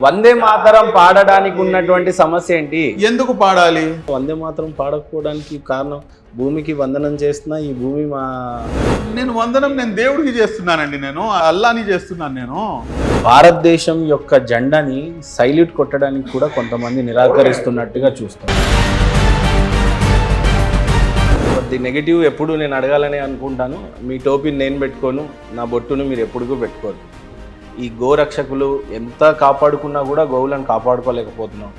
వందే మాతరం పాడడానికి ఉన్నటువంటి సమస్య ఏంటి? ఎందుకు పాడాలి? వందే మాతరం పాడకపోవడానికి కారణం భూమికి వందనం చేస్తున్నా, ఈ భూమి మా నేను దేవుడికి చేస్తున్నానండి, నేను అల్లాని చేస్తున్నాను. నేను భారతదేశం యొక్క జెండాని సైల్యూట్ కొట్టడానికి కూడా కొంతమంది నిరాకరిస్తున్నట్టుగా చూస్తాం. ది నెగిటివ్ ఎప్పుడు నేను అడగాలని అనుకుంటాను. మీ టోపీని నేను పెట్టుకోను, నా బొట్టును మీరు ఎప్పుడుಗೂ పెట్టుకోరు. ఈ గోరక్షకులు ఎంత కాపాడుకున్నా కూడా గోవులను కాపాడుకోలేకపోతున్నాం.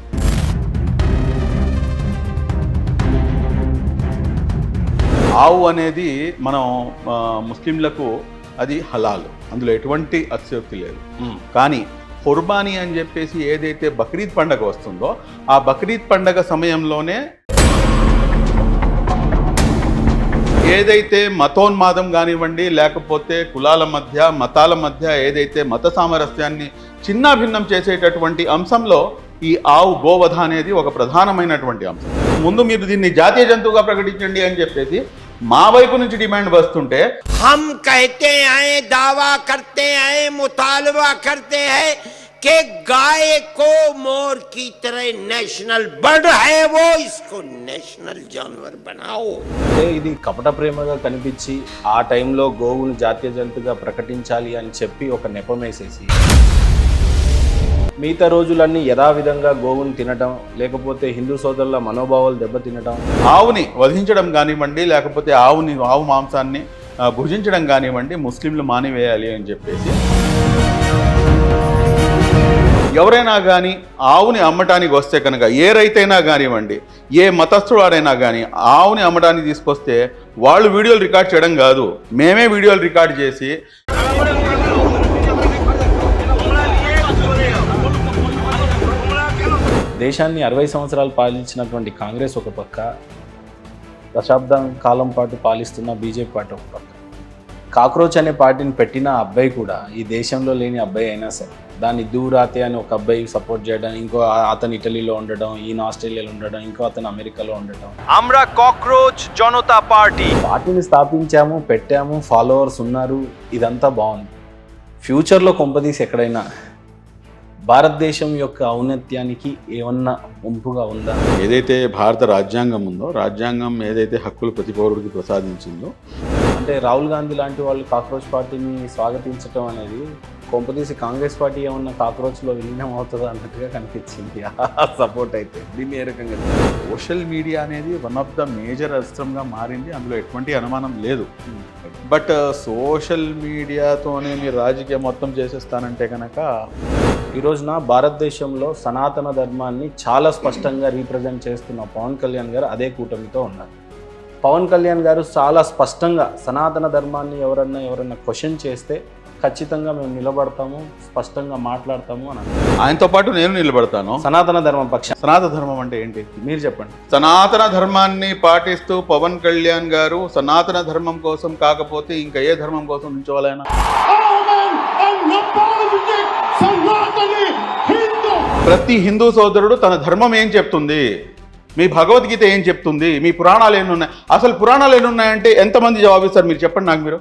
ఆవు అనేది మనం ముస్లింలకు అది హలాల్, అందులో ఎటువంటి అతిశయోక్తి లేదు. కానీ కుర్బానీ అని చెప్పేసి ఏదైతే బక్రీద్ పండగ వస్తుందో ఆ బక్రీద్ పండగ సమయంలోనే ఏదైతే మతోన్మాదం కానివ్వండి, లేకపోతే కులాల మధ్య మతాల మధ్య ఏదైతే మత సామరస్యాన్ని చిన్నాభిన్నం చేసేటటువంటి అంశంలో ఈ ఆవు గోవధ అనేది ఒక ప్రధానమైనటువంటి అంశం. ముందు మీరు దీన్ని జాతీయ జంతువుగా ప్రకటించండి అని చెప్పేసి మా వైపు నుంచి డిమాండ్ వస్తుంటే हम कहते हैं, दावा करते हैं, मुतालबा करते हैं कि गाय को मोर की तरह नेशनल बर्ड है, वो इसको नेशनल जानवर बनाओ. ఇది కపట ప్రేమగా కనిపించి ఆ టైంలో గోవును జాతీయ జంతువుగా ప్రకటించాలి అని చెప్పి ఒక నెపమేసేసి మిగతా రోజులన్నీ యథావిధంగా గోవును తినటం, లేకపోతే హిందూ సోదరుల మనోభావాలు దెబ్బతినటం, ఆవుని వధించడం కానివ్వండి, లేకపోతే ఆవు మాంసాన్ని భుజించడం కానివ్వండి ముస్లింలు మానివేయాలి అని చెప్పేసి ఎవరైనా కానీ ఆవుని అమ్మటానికి వస్తే కనుక ఏ రైతైనా కానివ్వండి, ఏ మతస్థుడారైనా కానీ ఆవుని అమ్మటానికి తీసుకొస్తే వాళ్ళు వీడియోలు రికార్డ్ చేయడం కాదు, మేమే వీడియోలు రికార్డ్ చేసి దేశాన్ని 60 సంవత్సరాలు పాలించినటువంటి కాంగ్రెస్ ఒక పక్క, దశాబ్దం కాలం పాటు పాలిస్తున్న బీజేపీ పార్టీ ఒక పక్క. కాక్రోచ్ అనే పార్టీని పెట్టిన అబ్బాయి కూడా ఈ దేశంలో లేని అబ్బాయి అయినా సరే దాన్ని దూరాతే అని ఒక అబ్బాయి సపోర్ట్ చేయడం, ఇంకో అతను ఇటలీలో ఉండడం, ఈయన ఆస్ట్రేలియాలో ఉండడం, ఇంకో అతను అమెరికాలో ఉండడం. আমরা కాక్రోచ్ జనతా పార్టీని స్థాపించాము, పెట్టాము, ఫాలోవర్స్ ఉన్నారు, ఇదంతా బాగుంది. ఫ్యూచర్లో కొంపదీసి ఎక్కడైనా భారతదేశం యొక్క ఔన్నత్యానికి ఏమన్నా వంపుగా ఉందా? ఏదైతే భారత రాజ్యాంగం ఉందో, రాజ్యాంగం ఏదైతే హక్కులు ప్రతి పౌరుడికి ప్రసాదించిందో, అంటే రాహుల్ గాంధీ లాంటి వాళ్ళు కాక్రోచ్ పార్టీని స్వాగతించడం అనేది కొంపదీసి కాంగ్రెస్ పార్టీ ఏమన్నా కాక్రోచ్లో విలీనం అవుతుందా అన్నట్టుగా కనిపించింది. సపోర్ట్ అయితే దీన్ని ఏ రకంగా సోషల్ మీడియా అనేది వన్ ఆఫ్ ద మేజర్ అస్త్రంగా మారింది, అందులో ఎటువంటి అనుమానం లేదు. బట్ సోషల్ మీడియాతోనే మీరు రాజకీయం మొత్తం చేసేస్తానంటే కనుక ఈ రోజున భారతదేశంలో సనాతన ధర్మాన్ని చాలా స్పష్టంగా రీప్రజెంట్ చేస్తున్న పవన్ కళ్యాణ్ గారు అదే కూటమితో ఉన్నారు. పవన్ కళ్యాణ్ గారు చాలా స్పష్టంగా సనాతన ధర్మాన్ని ఎవరన్నా క్వశ్చన్ చేస్తే ఖచ్చితంగా మేము నిలబడతాము, స్పష్టంగా మాట్లాడతాము అని అన్నారు. ఆయనతో పాటు నేను నిలబడతాను సనాతన ధర్మం పక్షం. సనాతన ధర్మం అంటే ఏంటి మీరు చెప్పండి. సనాతన ధర్మాన్ని పాటిస్తూ పవన్ కళ్యాణ్ గారు సనాతన ధర్మం కోసం కాకపోతే ఇంకా ఏ ధర్మం కోసం నిల్చోవాలైనా ప్రతి హిందూ సోదరుడు తన ధర్మం ఏం చెప్తుంది, మీ భగవద్గీత ఏం చెప్తుంది, మీ పురాణాలు ఎన్ని ఉన్నాయి, అసలు పురాణాలు ఎన్ని ఉన్నాయంటే ఎంతమంది జవాబిస్తారు మీరు చెప్పండి నాకు. మీరు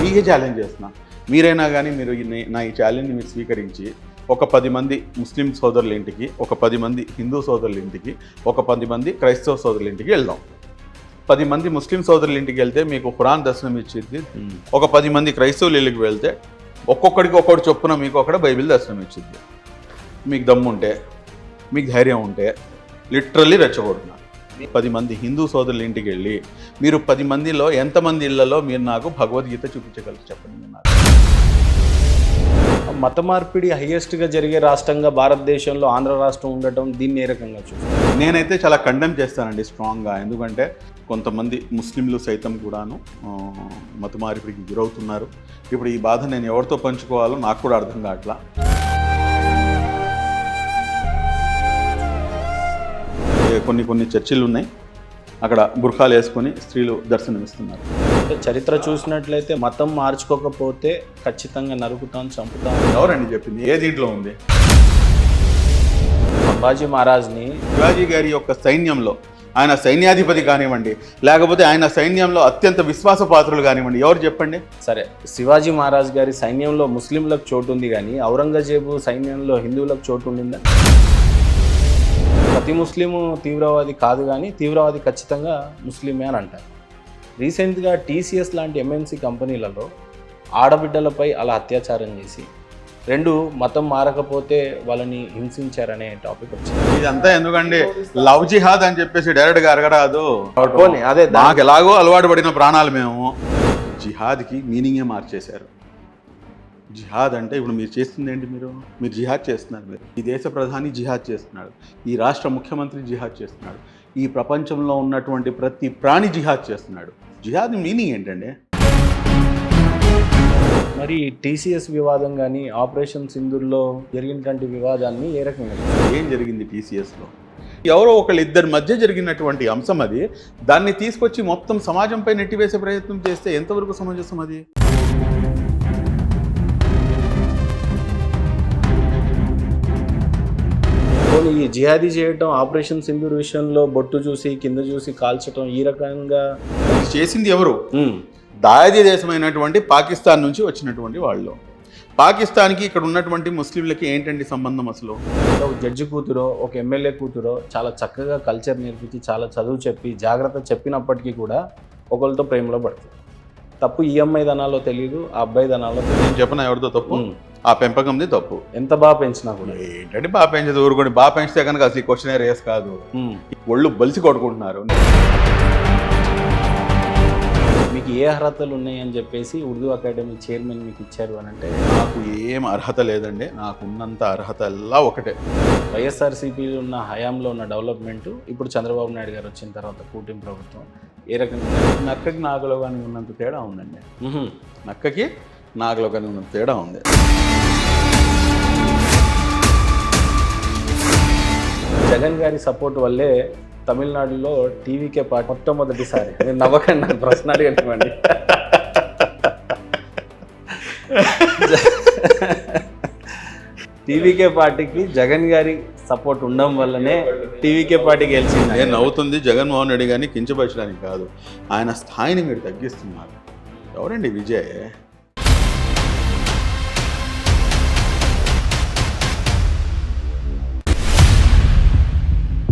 మీకే ఛాలెంజ్ చేస్తున్నా, మీరైనా కానీ మీరు నా ఈ ఛాలెంజ్ని మీరు స్వీకరించి ఒక 10 మంది ముస్లిం సోదరుల ఇంటికి, ఒక 10 మంది హిందూ సోదరుల ఇంటికి, ఒక 10 మంది క్రైస్తవ సోదరుల ఇంటికి వెళ్దాం. 10 మంది ముస్లిం సోదరుల ఇంటికి వెళ్తే మీకు ఖురాన్ దర్శనం ఇచ్చింది, ఒక 10 మంది క్రైస్తవుల ఇళ్ళకి వెళ్తే ఒక్కొక్కడికి ఒక్కటి చొప్పున మీకు అక్కడ బైబిల్ దర్శనం ఇచ్చింది. మీకు దమ్ముంటే, మీకు ధైర్యం ఉంటే లిటరల్లీ రెచ్చగొడుతున్నారు. 10 మంది హిందూ సోదరుల ఇంటికి వెళ్ళి మీరు 10 మందిలో ఎంతమంది ఇళ్లలో మీరు నాకు భగవద్గీత చూపించగలరు చెప్పండి. మత మార్పిడి హైయెస్ట్గా జరిగే రాష్ట్రంగా భారతదేశంలో ఆంధ్ర రాష్ట్రం ఉండటం, దీన్ని ఏ రకంగా చూస్తారు? నేనైతే చాలా కండెమ్ చేస్తానండి స్ట్రాంగ్గా. ఎందుకంటే కొంతమంది ముస్లింలు సైతం కూడాను మత మార్పిడికి గురవుతున్నారు. ఇప్పుడు ఈ బాధ నేను ఎవరితో పంచుకోవాలో నాకు కూడా అర్థం కావట్లా. కొన్ని చర్చిలు ఉన్నాయి, అక్కడ బుర్ఖాలు వేసుకొని స్త్రీలు దర్శనమిస్తున్నారు. అంటే చరిత్ర చూసినట్లయితే మతం మార్చుకోకపోతే ఖచ్చితంగా నరుకుతాం, చంపుతాం. ఎవరండి చెప్పింది? ఏ దీంట్లో ఉంది? సంభాజీ మహారాజ్ని శివాజీ గారి యొక్క సైన్యంలో ఆయన సైన్యాధిపతి కానివ్వండి, లేకపోతే ఆయన సైన్యంలో అత్యంత విశ్వాసపాత్రులు కానివ్వండి, ఎవరు చెప్పండి? సరే, శివాజీ మహారాజ్ గారి సైన్యంలో ముస్లింలకు చోటు ఉంది, కానీ ఔరంగజేబు సైన్యంలో హిందువులకు చోటు ఉండిందా? ప్రతి ముస్లిము తీవ్రవాది కాదు, కానీ తీవ్రవాది ఖచ్చితంగా ముస్లిమే అని అంటారు. రీసెంట్గా టీసీఎస్ లాంటి ఎంఎన్సీ కంపెనీలలో ఆడబిడ్డలపై అలా అత్యాచారం చేసి 2 మతం మారకపోతే వాళ్ళని హింసించారనే టాపిక్ వచ్చింది. ఇదంతా ఎందుకండి? లవ్ జిహాద్ అని చెప్పేసి డైరెక్ట్గా అరగరాదు. అదే మాకు ఎలాగో అలవాటు పడిన ప్రాణాలు మేము. జిహాద్కి మీనింగే మార్చేశారు. జిహాద్ అంటే ఇప్పుడు మీరు చేస్తుంది ఏంటి? మీరు జిహాద్ చేస్తున్నారు. మీరు ఈ దేశ ప్రధాని జిహాద్ చేస్తున్నాడు, ఈ రాష్ట్ర ముఖ్యమంత్రి జిహాద్ చేస్తున్నాడు, ఈ ప్రపంచంలో ఉన్నటువంటి ప్రతి ప్రాణి జిహాద్ చేస్తున్నాడు. జిహాద్ మీనింగ్ ఏంటండి? మరి టీసీఎస్ వివాదం కానీ ఆపరేషన్ సింధూర్లో జరిగినటువంటి వివాదాన్ని ఏ రకంగా? ఏం జరిగింది టీసీఎస్లో? ఎవరో ఇద్దరి మధ్య జరిగినటువంటి అంశం అది. దాన్ని తీసుకొచ్చి మొత్తం సమాజంపై నెట్టివేసే ప్రయత్నం చేస్తే ఎంతవరకు సమంజసం అది? ఈ జిహాదీ చేయటం, ఆపరేషన్ సింధూర్ విషయంలో బొట్టు చూసి కింద చూసి కాల్చటం, ఈ రకంగా చేసింది ఎవరు? దాయాది దేశమైనటువంటి పాకిస్తాన్ నుంచి వచ్చినటువంటి వాళ్ళు. పాకిస్తాన్కి ఇక్కడ ఉన్నటువంటి ముస్లింలకి ఏంటండి సంబంధం అసలు? ఒక జడ్జి కూతురో ఒక ఎమ్మెల్యే కూతురో చాలా చక్కగా కల్చర్ నేర్పించి చాలా చదువు చెప్పి జాగ్రత్త చెప్పినప్పటికీ కూడా ఒకరితో ప్రేమలో పడుతుంది. తప్పు ఈ అమ్మాయి దనాలో తెలియదు, ఆ అబ్బాయి దనాలో నేను చెప్పిన ఎవరితో తప్పు? ఆ పెంపకంది తప్పు. ఎంత బాగా పెంచినా కూడా. ఏంటంటే బాగా పెంచదు, ఊరుకోండి. బాగా పెంచితే కనుక అసలు ఈ క్వశ్చన్ రేస్ కాదు. ఒళ్ళు బలిసి కొట్టుకుంటున్నారు. మీకు ఏ అర్హతలు ఉన్నాయి అని చెప్పేసి ఉర్దూ అకాడమీ చైర్మన్ మీకు ఇచ్చారు అని అంటే? నాకు ఏం అర్హత లేదండి. నాకు ఉన్నంత అర్హత ఎల్లా ఒకటే. వైఎస్ఆర్సీపీలో ఉన్న హయాంలో ఉన్న డెవలప్మెంట్ ఇప్పుడు చంద్రబాబు నాయుడు గారు వచ్చిన తర్వాత కూటమి ప్రభుత్వం ఏ రకంగా? నక్కకి నాగలో కానీ ఉన్నంత తేడా ఉందండి. నక్కకి నాగలో కానీ ఉన్నంత తేడా ఉంది. జగన్ గారి సపోర్ట్ వల్లే తమిళనాడులో టీవీకే పార్టీ మొట్టమొదటిసారి, నేను నవ్వకండి, నాకు ప్రశ్న అడగండి. టీవీకే పార్టీకి జగన్ గారి సపోర్ట్ ఉండడం వల్లనే టీవీకే పార్టీ గెలిచింది. నేను నవ్వుతుంది జగన్మోహన్ రెడ్డి గారిని కించపరచడానికి కాదు, ఆయన స్థాయిని మీరు తగ్గిస్తున్నారు. ఎవరండి విజయ్?